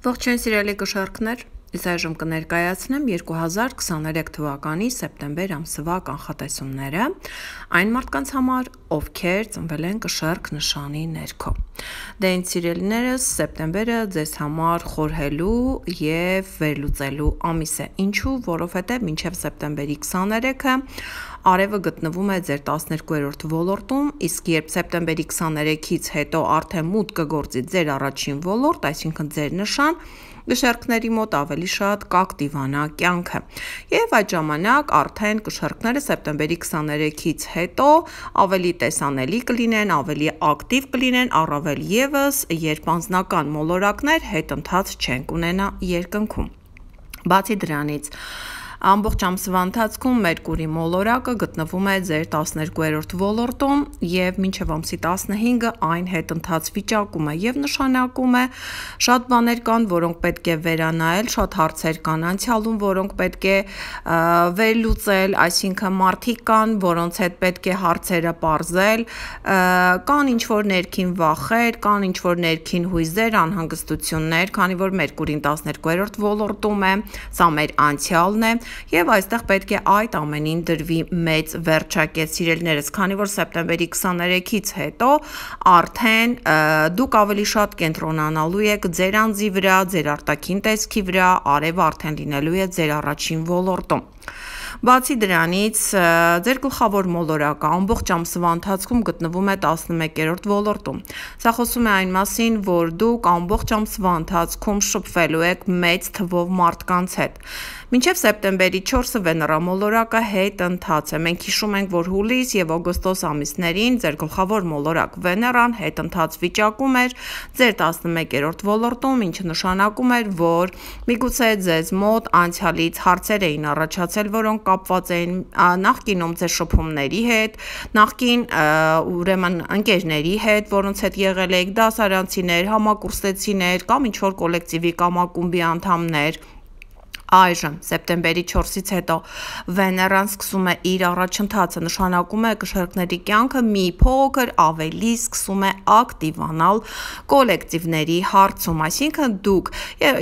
Ողջույն սիրելի գշարքներ, ես այժմ կներկայացնեմ 2023 թվականի սեպտեմբեր ամսվա կանխատեսումները այն մարդկանց համար, ովքեր ծնվել են գշարք նշանի ներքո։ Դե ինձ սիրելիներս, սեպտեմբերը ձեզ համար խորհելու եւ վերլուծելու ամիս է։ Ինչու? Որովհետեւ մինչեւ սեպտեմբերի 23-ը արևը գտնվում է ձեր 12-րդ ոլորտում, իսկ երբ սեպտեմբերի 23-ից հետո արդեն մուտք կգործի ձեր առաջին ոլորտ, այսինքն ձեր նշան, գշերքների մոտ ավելի շատ կակտիվանա կյանքը։ Եվ այդ ժամանակ արդեն գշերքները սեպտեմբերի 23-ից հետո ավելի տեսանելի կլինեն, ավելի ակտիվ կլինեն, առավել ևս, երբ անձնական մոլորակներ հետընթաց չեն կունենա երկնքում։ Բացի դրանից, ամբողջ ամսվա ընթացքում Մերկուրի մոլորակը գտնվում է ձեր 12-րդ ոլորտում եւ մինչեւ ամսի 15-ը այն հետընթաց վիճակում է եւ նշանակում է շատ բաներ կան, որոնք պետք է վերանայել, շատ հարցեր կան անցյալում, որոնք պետք է վերլուծել, այսինքն մարդիկ կան, որոնց հետ պետք է հարցերը պարզել, կան ինչ-որ ներքին վախեր, կան ինչ-որ ներքին հույզեր, անհանգստություններ, քանի որ Մերկուրին 12-րդ ոլորտում է, սա մեր անցյալն է Եվ այստեղ պետք է այդ ամենին դրվի մեծ վերջակետ սիրելիներս, քանի որ սեպտեմբերի 23-ից հետո արդեն դուք ավելի շատ կենտրոնանալու եք ձեր անձի վրա, ձեր արտաքին տեսքի վրա, արևը արդեն լինելու է ձեր առաջին ոլորտում։ Բացի դրանից, ձեր գլխավոր մոլորակը ամբողջ ամսվա ընթացքում գտնվում է 11-րդ ոլորտում։ Սա խոսում է այն մասին, որ դուք ամբողջ ամսվա ընթացքում շփվելու եք մեծ թվով մարդկանց հետ։ Մինչև սեպտեմբերի 4-ը Վեներա մոլորակը հետընթաց է։ Մենք հիշում ենք, որ հուլիս եւ օգոստոս ամիսներին ձեր գլխավոր մոլորակ Վեներան հետընթաց վիճակում էր ձեր 11-րդ ոլորտում, ինչը նշանակում էր, որ միգուցե ձեզ մոտ անցյալից հարցեր էին առաջացել, որոնք կապված էին նախկինում ձեր շփումների հետ, նախկին ուրեմն ընկերների հետ, որոնց հետ եղել եք դասարանցիներ, համակուրսեցիներ կամ ինչ-որ կոլեկտիվի կամ ակումբի անդամներ։ Այժմ սեպտեմբերի 4-ից հետո Վեներան սկսում է իր առաջընթացը, նշանակում է գշերքների կյանքը մի փոքր ավելի սկսում է ակտիվանալ կոլեկտիվների հարցում, այսինքն դուք,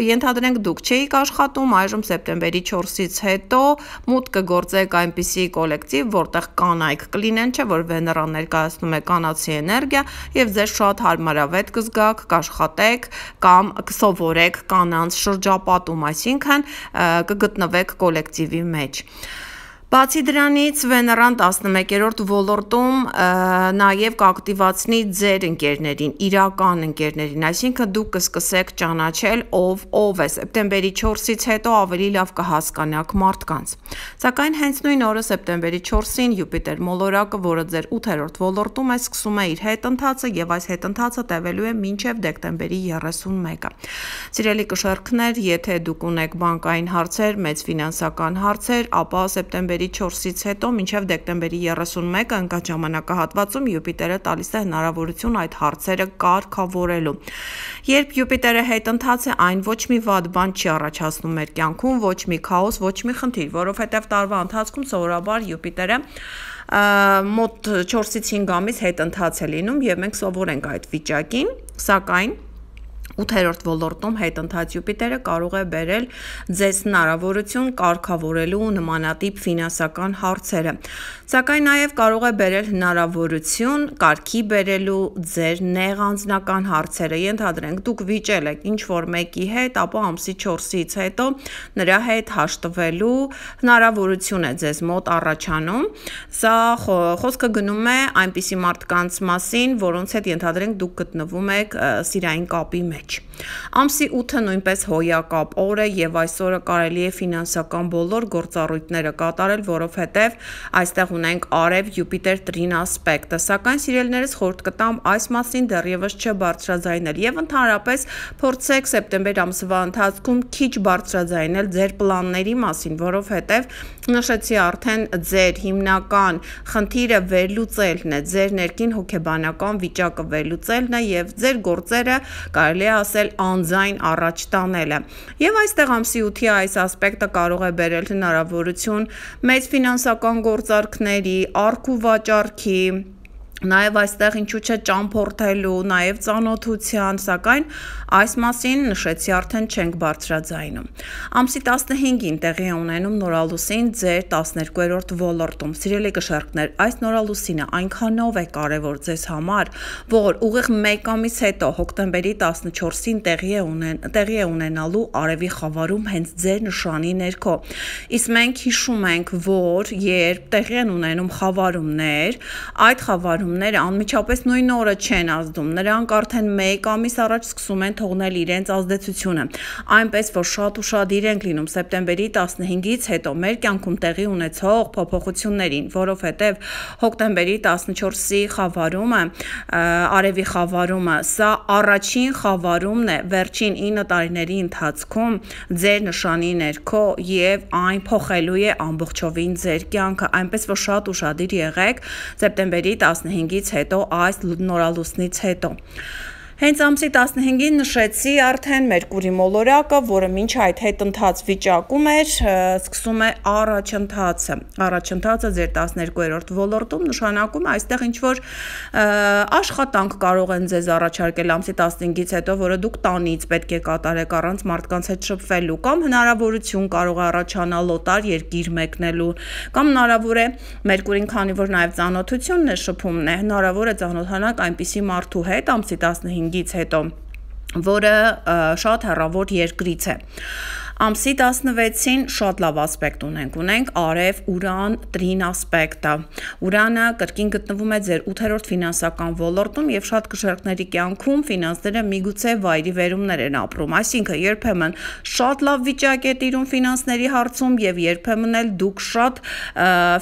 ենթադրենք դուք չէիք աշխատում, այժմ սեպտեմբերի 4-ից հետո մուտք կգործեք այնպիսի կոլեկտիվ, որտեղ կանայք կլինեն, չէ՞ որ Վեներան ներկայացնում է կանացի էներգիա եւ ձեզ շատ հարմարավետ կզգաք, կաշխատեք կամ կսովորեք կանանց շրջապատում, այսինքն կգտնվեք կոլեկտիվի մեջ։ Բացի դրանից Վեներան 11-րդ ոլորտում նաև կակտիվացնի ձեր ընկերներին, իրական ընկերներին, այսինքն դուք կսկսեք ճանաչել ով է, սեպտեմբերի 4-ից հետո ավելի լավ կհասկանաք մարդկանց։ Սակայն հենց նույն օրը սեպտեմբերի 4-ին Յուպիտեր մոլորակը, որը ձեր 8-րդ ոլորտում է, սկսում է իր հետընթացը եւ այս հետընթացը տևելու է մինչեւ դեկտեմբերի 31-ը։ Սիրելի կշարքներ, եթե դուք ունեք բանկային հարցեր, մեծ ֆինանսական հարցեր, ապա սեպտեմբերի 4-ից հետո մինչև դեկտեմբերի 31-ը ընկած ժամանակահատվածում Յուպիտերը տալիս է հնարավորություն այդ հարցերը կարգավորելու։ Երբ Յուպիտերը հետընթաց է, այն ոչ մի վատ բան չի առաջացնում մեր կյանքում, ոչ մի քաոս, ոչ մի խնդիր, որովհետև տարվա ընթացքում սովորաբար Յուպիտերը մոտ 4-ից 5 ամիս հետընթաց է լինում եւ մենք սովոր ենք այդ վիճակին, սակայն 8-րդ ոլորտում հետընթաց Յուպիտերը կարող է բերել ձեզ հնարավորություն կարգավորելու նմանատիպ ֆինանսական հարցերը։ Սակայն նաև կարող է բերել հնարավորություն կարգի բերելու ձեր նեղ անձնական հարցերը։ Ենթադրենք դուք վիճել եք ինչ-որ մեկի հետ, ապա ամսի 4-ից հետո նրա հետ հաշտվելու հնարավորություն է ձեզ մոտ առաջանում։ Սա խոսքը գնում է այնպիսի մարդկանց մասին, որոնց հետ ենթադրենք դուք գտնվում եք սիրային կապի մեջ։ Ամսի 8-ը նույնպես հոյակապ օր է եւ այս օրը կարելի է ֆինանսական բոլոր գործառույթները կատարել, որովհետեւ այստեղ ունենք Արև Յուպիտեր տրին ասպեկտը, սակայն սիրելիներս խորհուրդ կտամ այս մասին դեռևս չբարձրաձայնել եւ ընդհանրապես փորձեք սեպտեմբեր ամսվա ընթացքում քիչ բարձրաձայնել ձեր պլանների մասին, որովհետեւ նշեցի արդեն ձեր հիմնական խնդիրը վերլուծելն է, ձեր ներքին հոգեբանական վիճակը վերլուծելն է եւ ձեր գործերը կարելի է ասել անձայն առաջ տանելը։ Եվ այստեղ ամսի 8-ի այս ասպեկտը կարող է բերել հնարավորություն մեծ ֆինանսական գործարքների, առք ու վաճառքի, Նաև այստեղ ինչու՞ չէ ճամփորդելու, նաև ծանոթության, սակայն այս մասին նշեցի արդեն չենք բարձրաձայնում։ Ամսի 15-ին տեղի է ունենում նորալուսին ձեր 12-րդ ոլորտում։ Սիրելի կշեռքներ, այս նորալուսինը այնքանով է կարևոր ձեզ համար, որ ուղիղ 1 ամիս հետո հոկտեմբերի 14-ին տեղի է ունենալու արևի խավարում հենց ձեր նշանի ներքո։ Իսկ մենք հիշում ենք, որ երբ տեղի են ունենում խավարումներ, այդ խավարումները անմիջապես նույն օրը չեն ազդում, նրանք արդեն 1 ամիս առաջ սկսում են թողնել իրենց ազդեցությունը, այնպես որ շատ ուշադիր ենք լինում սեպտեմբերի 15-ից հետո մեր կյանքում տեղի ունեցող փոփոխություններին, որովհետև հոկտեմբերի 14-ի խավարումը, արևի խավարումը, սա առաջին խավարումն է վերջին 9 տարիների ընթացքում ձեր նշանի ներքո եւ այն փոխելու է ամբողջովին ձեր կյանքը, այնպես որ շատ ուշադիր եղեք սեպտեմբերի 15-ից հետո այս նորալուսնից հետո։ Հենց ամսի 15-ին նշեցի արդեն Մերկուրի մոլորակը, որը մինչ այդ հետընթաց վիճակում էր, սկսում է առաջընթացը։ Առաջընթացը ձեր 12-րդ ոլորտում նշանակում է այստեղ ինչ-որ աշխատանք կարող են ձեզ առաջարկել ամսի 15-ից հետո, որը դուք տանից պետք է կատարեք առանց մարդկանց հետ շփվելու, կամ հնարավորություն կարող է առաջանալ օտար երկիր մեկնելու, կամ հնարավոր է Մերկուրին, քանի որ նաև ծանոթությունն է, շփումն է, հնարավոր է ծանոթանաք այնպիսի մարդու հետ ամսի 15-ից հետո, որը շատ հեռավոր երկրից է։ Ամսի 16-ին շատ լավ ասպեկտ ունենք Արև Ուրան Տրին ասպեկտը։ Ուրանը կրկին գտնվում է ձեր 8-րդ ֆինանսական ոլորտում եւ շատ կշեռքների կյանքում ֆինանսները միգուցե վայրի վերումներ են ապրում, այսինքն երբեմն շատ լավ վիճակ է տիրում ֆինանսների հարցում եւ երբեմն էլ դուք շատ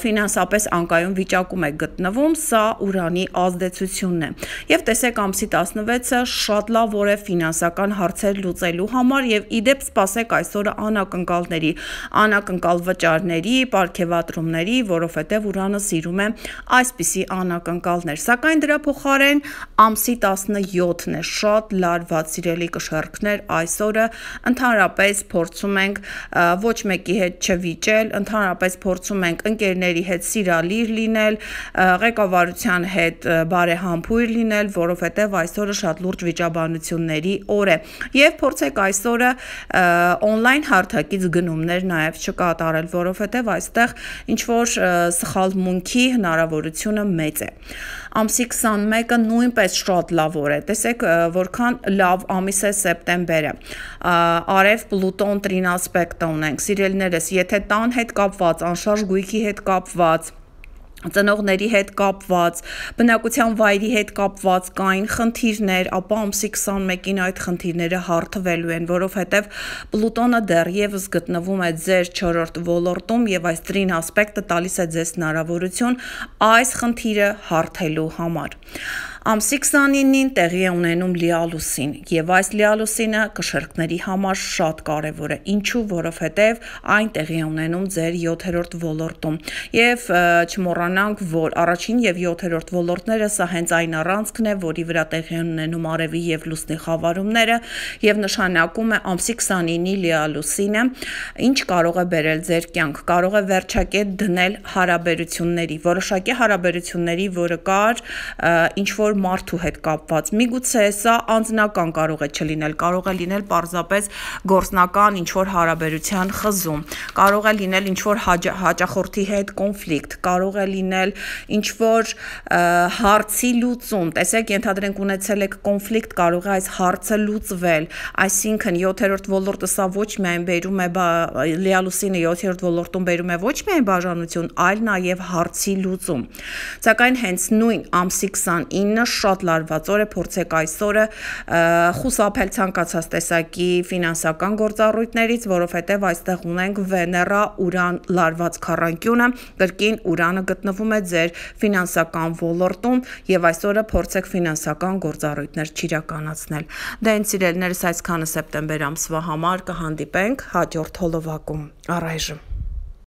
ֆինանսապես անկայուն վիճակում եք գտնվում, սա Ուրանի ազդեցությունն է։ Եվ տեսեք ամսի 16-ը շատ լավ օր է ֆինանսական հարցեր լուծելու համար եւ իդեպ սպասեք այսօր անակնկալների, անակնկալ վճարների, պարգևատրումների, որովհետև Ուրանը սիրում է այսպիսի անակնկալներ, սակայն դրա փոխարեն ամսի 17-ն է շատ լարված, սիրելի կշեռքներ, այսօրը ընդհանրապես փորձում ենք ոչ մեկի հետ չվիճել, ընդհանրապես փորձում ենք ընկերների հետ սիրալիր լինել, ղեկավարության հետ բարեհամբույր լինել, որովհետև այսօրը շատ լուրջ վիճաբանությունների օր է, եւ փորձեք այսօրը on-line հարթակից գնումներ նաև չկատարել, որովհետև այստեղ ինչ-որ սխալմունքի հնարավորությունը մեծ է։ Ամսի 21-ը նույնպես շատ լավ օր է, տեսեք որքան լավ ամիս է սեպտեմբերը, Արև Պլուտոն Տրին ասպեկտը ունենք, սիրելիներս, եթե տան հետ կապված, անշարժ գույքի հետ կապված, ծնողների հետ կապված, բնակության վայրի հետ կապված կային խնդիրներ, ապա ամսի 21-ին այդ խնդիրները հարթվելու են, որովհետև Պլուտոնը դեռևս գտնվում է ձեր 4-րդ ոլորտում եւ այս տրին ասպեկտը տալիս է ձեզ հնարավորություն այս խնդիրը հարթելու համար։ Ամսի 29-ին տեղի է ունենում լիալուսին եւ այս լիալուսինը կշեռքների համար շատ կարեւոր է, ինչու, որովհետեւ այն տեղի է ունենում ձեր 7-րդ ոլորտում եւ չմոռանանք, որ առաջին եւ 7-րդ ոլորտները սա հենց այն առանցքն է, որի վրա տեղի են ունենում արևի եւ լուսնի խավարումները եւ նշանակում է ամսի 29-ի լիալուսինը ինչ կարող է բերել ձեր կյանք, կարող է վերջակետ դնել հարաբերությունների, որոշակի հարաբերությունների, որը կար ինչ որ մարդու հետ կապված, միգուցե սա անձնական կարող է չլինել, կարող է լինել պարզապես գործնական ինչ-որ հարաբերության խզում, կարող է լինել ինչ-որ հաճախորդի հետ կոնֆլիկտ, կարող է լինել ինչ-որ հարցի լուծում, տեսեք, ենթադրենք ունեցել եք կոնֆլիկտ, կարող է այս հարցը լուծվել, այսինքն 7-րդ ոլորտը սա ոչ միայն բերում է, լիալուսինը 7-րդ ոլորտում բերում է ոչ միայն բաժանություն, այլ նաև հարցի լուծում, սակայն հենց նույն ամսի 29-ը շատ լարված օր է, փորձեք այսօրը խուսափել ցանկացած տեսակի ֆինանսական գործառույթներից, որովհետև այստեղ ունենք Վեներա Ուրան լարված քառանկյունը, կրկին Ուրանը գտնվում է ձեր ֆինանսական ոլորտում եւ այսօրը փորձեք ֆինանսական գործառույթներ չիրականացնել։ Դե ինձ սիրելիներս, այսքանը սեպտեմբեր ամսվա համար, կհանդիպենք հաջորդ հոլովակում։ Առայժմ